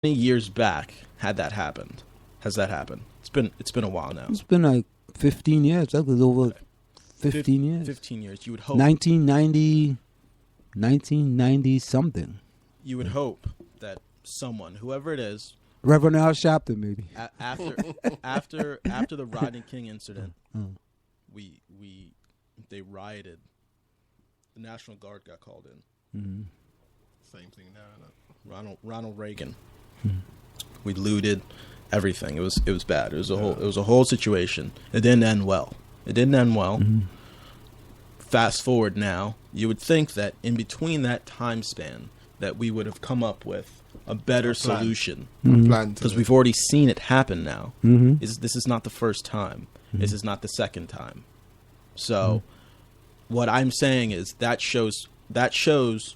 many years back had that happened? Has that happened? It's been a while now. It's been like 15 years. That was over 15 years. 15 years. You would hope. 1990 something. You would hope that someone, whoever it is, Reverend Al Sharpton, maybe. After the Rodney King incident, they rioted. The National Guard got called in. Mm-hmm. Same thing now. Ronald Reagan. We looted everything. It was bad. It was a whole situation. It didn't end well. Mm-hmm. Fast forward now, you would think that in between that time span that we would have come up with a better solution. Because we've already seen it happen now. Mm-hmm. This is not the first time. Mm-hmm. This is not the second time. So what I'm saying is that shows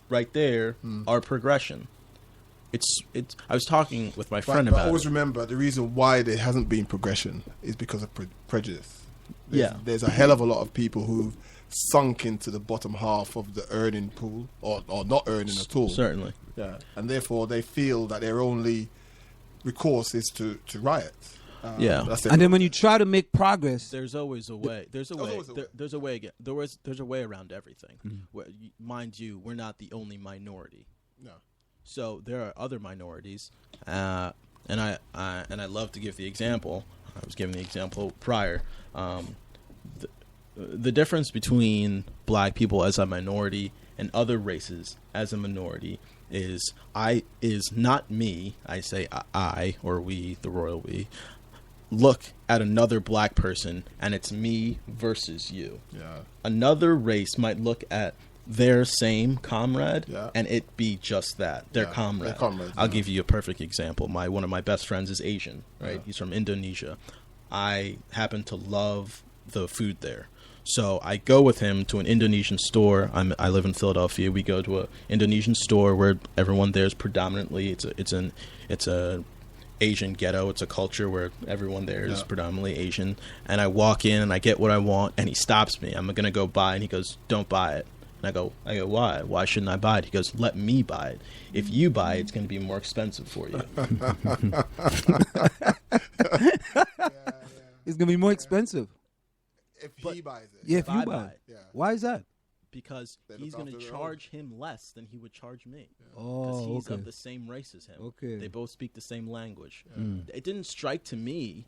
right there our progression. I was talking with my friend about it. But always remember, the reason why there hasn't been progression is because of prejudice. There's a hell of a lot of people who've sunk into the bottom half of the earning pool, or not earning at all. Certainly. Yeah, and therefore they feel that their only recourse is to riot. And then when you try to make progress, there's always a way. There's a way again. There's a way around everything. Mind you, we're not the only minority. No. So there are other minorities, and I love to give the example. I was giving the example prior. The difference between black people as a minority and other races as a minority is not me. I say I or we, the royal we, look at another black person and it's me versus you. Yeah. Another race might look at their same comrade and it be just that, their comrade. I'll give you a perfect example. One of my best friends is Asian, right? He's from Indonesia. I happen to love the food there. So I go with him to an Indonesian store. I live in Philadelphia. We go to an Indonesian store where everyone there is predominantly it's a Asian ghetto. It's a culture where everyone there is predominantly Asian. And I walk in and I get what I want, and he stops me. I'm gonna go buy, and he goes, "Don't buy it." And I go, "Why? Why shouldn't I buy it?" He goes, "Let me buy it. If you buy it, it's going to be more expensive for you." It's going to be more expensive. If he buys it. Yeah, if you buy it. Yeah. Why is that? Because he's going to charge him less than he would charge me. Yeah. Because he's of the same race as him. Okay. They both speak the same language. Yeah. It didn't strike me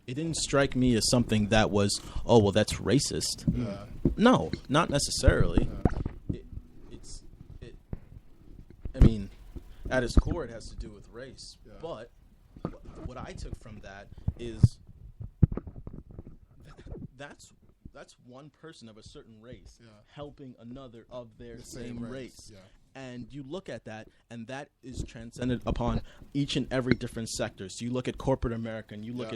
as something that was, oh, well, that's racist. Yeah. No, not necessarily. Yeah. I mean, at its core, it has to do with race. Yeah. But what I took from that is that's one person of a certain race helping another of their same race. Yeah. And you look at that, and that is transcended upon each and every different sector. So you look at corporate America, and you look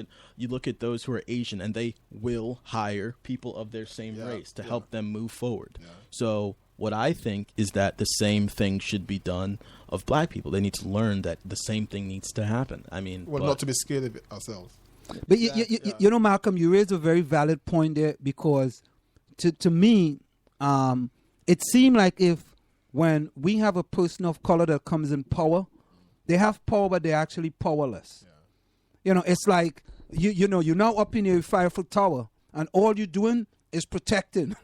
at those who are Asian, and they will hire people of their same race to help them move forward. Yeah. So what I think is that the same thing should be done of black people. They need to learn that the same thing needs to happen. I mean, not to be scared of it ourselves. But you know, Malcolm, you raised a very valid point there, because to me, it seemed like if when we have a person of color that comes in power, they have power, but they're actually powerless. Yeah. You know, it's like, you know, you're now up in your 5-foot tower, and all you're doing is protecting.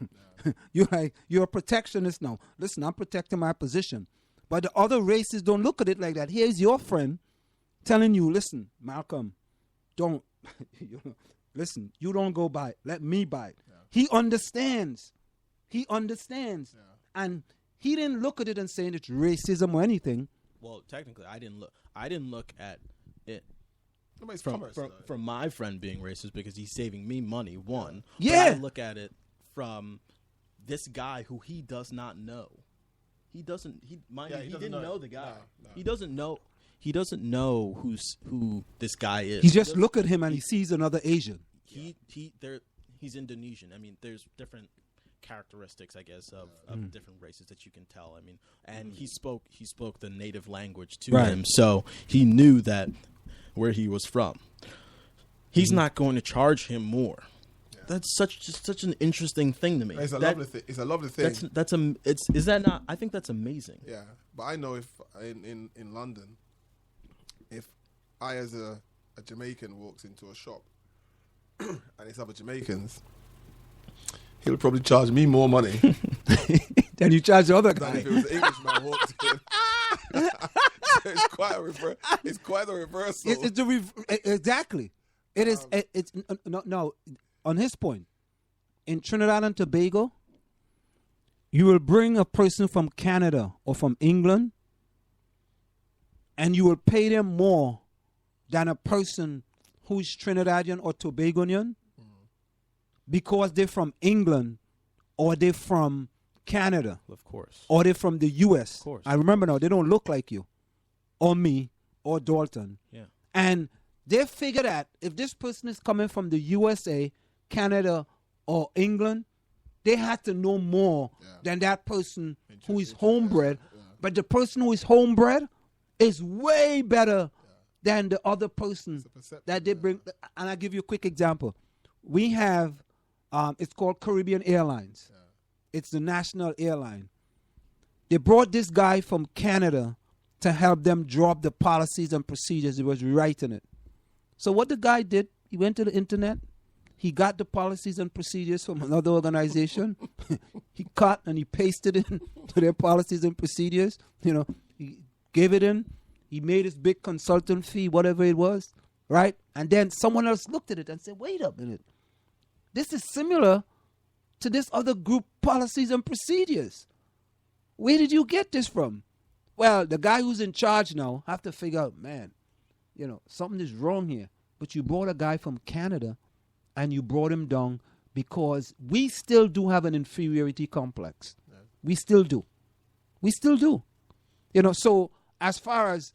Yeah. You're a protectionist now. Listen, I'm protecting my position. But the other races don't look at it like that. Here's your friend telling you, listen, Malcolm, don't. Listen, you don't go buy it. Let me buy it. Yeah. He understands. Yeah. And he didn't look at it and saying it's racism or anything. Well, technically, I didn't look at it from my friend being racist because he's saving me money. One, yeah. But I look at it from this guy who he does not know. He didn't know the guy. No. He doesn't know. He doesn't know who this guy is. He just look at him and he sees another Asian. He's Indonesian. I mean, there's different characteristics, I guess, of different races that you can tell. I mean, and he spoke the native language to him, so he knew that where he was from. He's not going to charge him more. Yeah. That's such an interesting thing to me. It's a lovely thing. Is that not? I think that's amazing. Yeah, but I know if in London, if I as a Jamaican walks into a shop and it's other Jamaicans, he'll probably charge me more money than you charge the other guy. Than if it was an Englishman walked in. So it's quite a reversal. Exactly. It is. It's no. On his point, in Trinidad and Tobago, you will bring a person from Canada or from England, and you will pay them more than a person who's Trinidadian or Tobagonian because they're from England or they're from Canada. Of course. Or they're from the U.S. Of course. I remember now, they don't look like you or me or Dalton. Yeah. And they figure that if this person is coming from the USA, Canada, or England, they have to know more than that person who is homebred. Yeah. But the person who is homebred is way better than the other person that they bring. And I'll give you a quick example. We have, it's called Caribbean Airlines. Yeah. It's the national airline. They brought this guy from Canada to help them draw up the policies and procedures. He was rewriting it. So what the guy did, he went to the internet. He got the policies and procedures from another organization. He cut and he pasted it to their policies and procedures. You know, he gave it in. He made his big consultant fee, whatever it was, right? And then someone else looked at it and said, wait a minute. This is similar to this other group policies and procedures. Where did you get this from? Well, the guy who's in charge now have to figure out, man, you know, something is wrong here. But you brought a guy from Canada and you brought him down because we still do have an inferiority complex. Yeah. We still do. We still do. You know, so as far as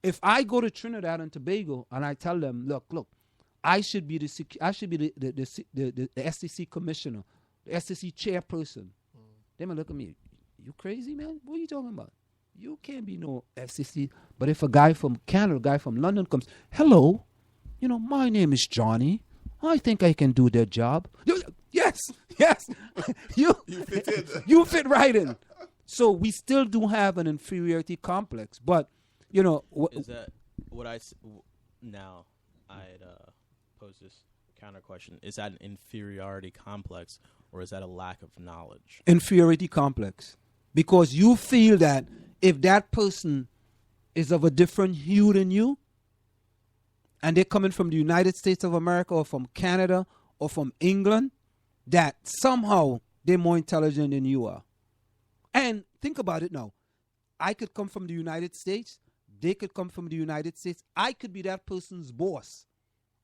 if I go to Trinidad and Tobago and I tell them, look, I should be the SEC commissioner, the SEC chairperson. They might look at me, you crazy, man? What are you talking about? You can't be no FCC. But if a guy from Canada, a guy from London comes, hello, you know, my name is Johnny. I think I can do their job. Yes. you fit in. You fit right in. So we still do have an inferiority complex. But, you know. Is that what now I'd pose this counter question. Is that an inferiority complex or is that a lack of knowledge? Inferiority complex. Because you feel that if that person is of a different hue than you, and they're coming from the United States of America or from Canada or from England, that somehow they're more intelligent than you are. And think about it now. I could come from the United States. They could come from the United States. I could be that person's boss.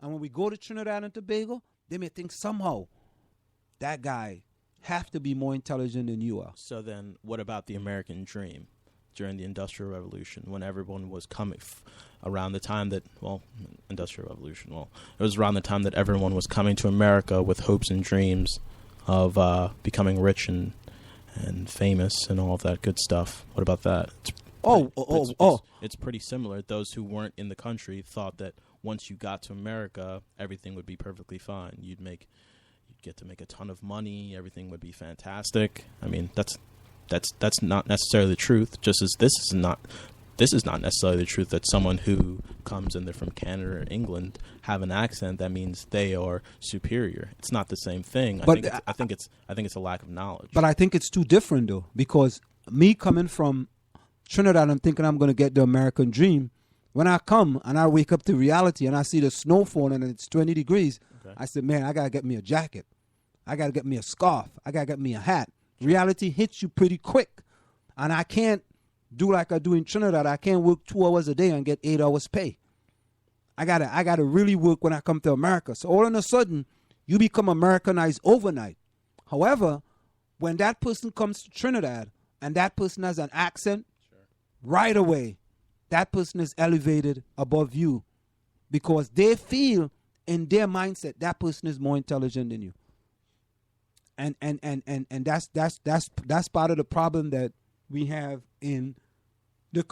And when we go to Trinidad and Tobago, they may think somehow that guy have to be more intelligent than you are. So then what about the American dream during the Industrial Revolution when everyone was coming around the time that, Industrial Revolution, it was around the time that everyone was coming to America with hopes and dreams of becoming rich and famous and all of that good stuff. What about that? It's pretty similar. Those who weren't in the country thought that once you got to America, everything would be perfectly fine. You'd get to make a ton of money. Everything would be fantastic. I mean, that's not necessarily the truth. Just as this is not necessarily the truth that someone who comes and they're from Canada or England have an accent that means they are superior. It's not the same thing. I think it's a lack of knowledge. But I think it's too different though, because me coming from Trinidad and thinking I'm going to get the American dream, when I come and I wake up to reality and I see the snow falling and it's 20 degrees, okay. I said, man, I got to get me a jacket. I got to get me a scarf. I got to get me a hat. Reality hits you pretty quick. And I can't do like I do in Trinidad. I can't work 2 hours a day and get 8 hours pay. I gotta really work when I come to America. So all of a sudden, you become Americanized overnight. However, when that person comes to Trinidad and that person has an accent, sure. Right away, that person is elevated above you because they feel in their mindset that person is more intelligent than you. And that's part of the problem that we have in the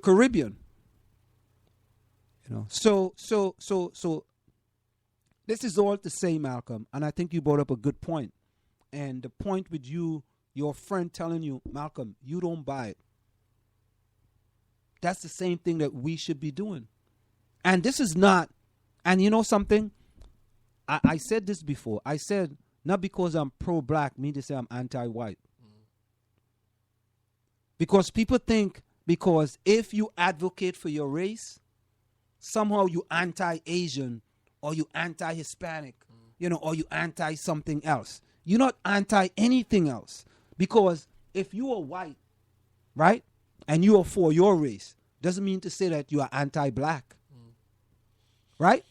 Caribbean. You know, so this is all to say, Malcolm, and I think you brought up a good point. And the point with you, your friend telling you, Malcolm, you don't buy it. That's the same thing that we should be doing. And this is not, and you know something? I said this before. I said, not because I'm pro-black, mean to say I'm anti-white. Because people think, because if you advocate for your race, somehow you anti-Asian or you anti-Hispanic, or you anti-something else. You're not anti-anything else. Because if you are white, right, and you are for your race, doesn't mean to say that you are anti-black. Right?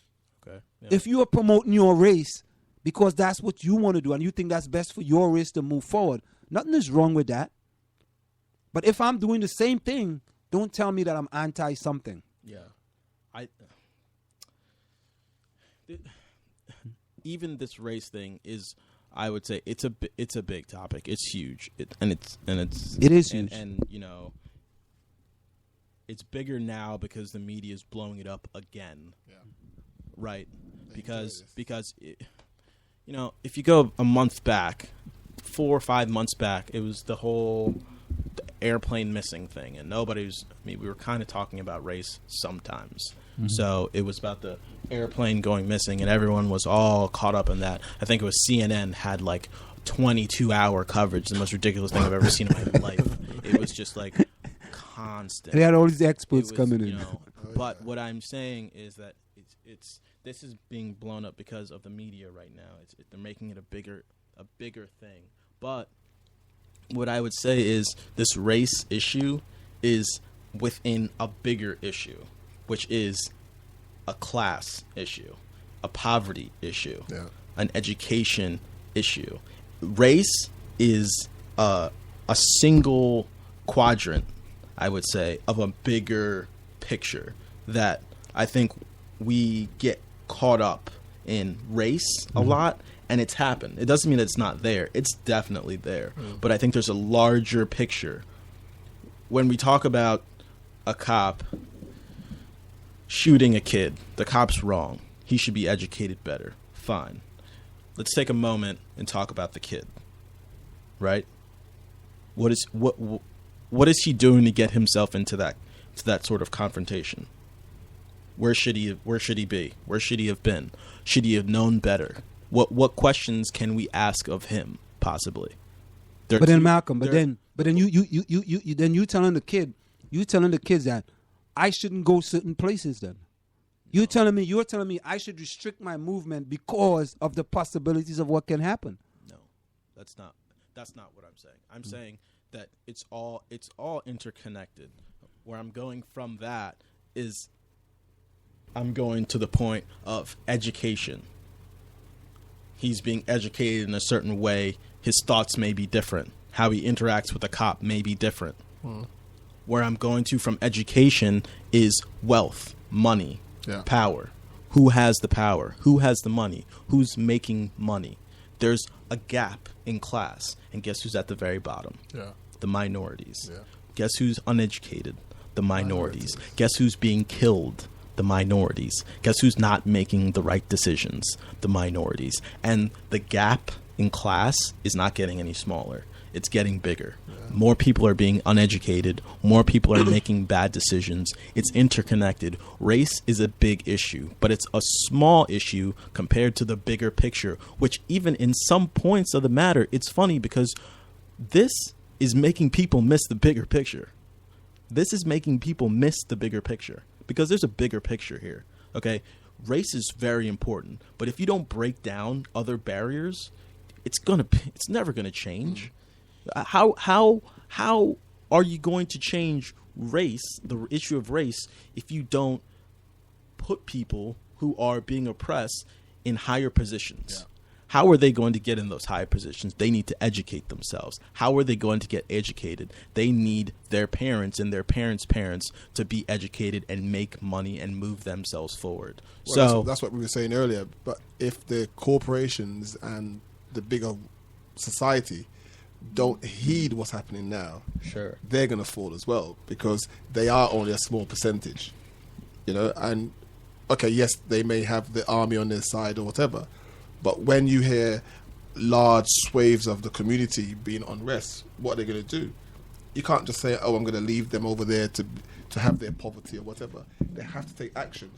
Okay. Yeah. If you are promoting your race because that's what you want to do and you think that's best for your race to move forward, nothing is wrong with that. But if I'm doing the same thing, don't tell me that I'm anti-something. Yeah. Even this race thing is, I would say, it's a big topic. It's huge. It is huge. And it's bigger now because the media is blowing it up again. Yeah. Right. Because if you go a month back, 4 or 5 months back, it was the whole airplane missing thing, and we were kind of talking about race sometimes. Mm-hmm. So it was about the airplane going missing, and everyone was all caught up in that. I think it was CNN had like 22-hour coverage, the most ridiculous thing I've ever seen in my life. It was just like constant. They had all these experts coming in. But what I'm saying is that this is being blown up because of the media right now. They're making it a bigger thing. But what I would say is this race issue is within a bigger issue, which is a class issue, a poverty issue, an education issue. Race is a single quadrant, I would say, of a bigger picture that I think we get caught up in race a lot, and it's happened. It doesn't mean that it's not there. It's definitely there. But I think there's a larger picture. When we talk about a cop shooting a kid, the cop's wrong. He should be educated better. Fine. Let's take a moment and talk about the kid. Right? What is he doing to get himself into that sort of confrontation? Where should he be? Where should he have been? Should he have known better? What questions can we ask of him possibly? Malcolm, then you telling the kids that I shouldn't go certain places then. You're telling me I should restrict my movement because of the possibilities of what can happen. No. That's not what I'm saying. I'm saying that it's all interconnected. Where I'm going from that is I'm going to the point of education. He's being educated in a certain way. His thoughts may be different. How he interacts with a cop may be different. Where I'm going to from education is wealth, money, power. Who has the power? Who has the money? Who's making money? There's a gap in class. And guess who's at the very bottom? The minorities. Guess who's uneducated? The minorities. Guess who's being killed? The minorities. Guess who's not making the right decisions? The minorities. And the gap in class is not getting any smaller. It's getting bigger. More people are being uneducated. More people are making bad decisions. It's interconnected. Race is a big issue, but it's a small issue compared to the bigger picture, which even in some points of the matter, it's funny because this is making people miss the bigger picture. This is making people miss the bigger picture. Because there's a bigger picture here, okay? Race is very important, but if you don't break down other barriers, it's never gonna change. How are you going to change race, the issue of race, if you don't put people who are being oppressed in higher positions? How are they going to get in those high positions? They need to educate themselves. How are they going to get educated? They need their parents and their parents' parents to be educated and make money and move themselves forward. Well, so that's what we were saying earlier. But if the corporations and the bigger society don't heed what's happening now, they're going to fall as well because they are only a small percentage. And okay, yes, they may have the army on their side or whatever. But when you hear large swathes of the community being unrest, what are they going to do? You can't just say, I'm going to leave them over there to have their poverty or whatever. They have to take actions.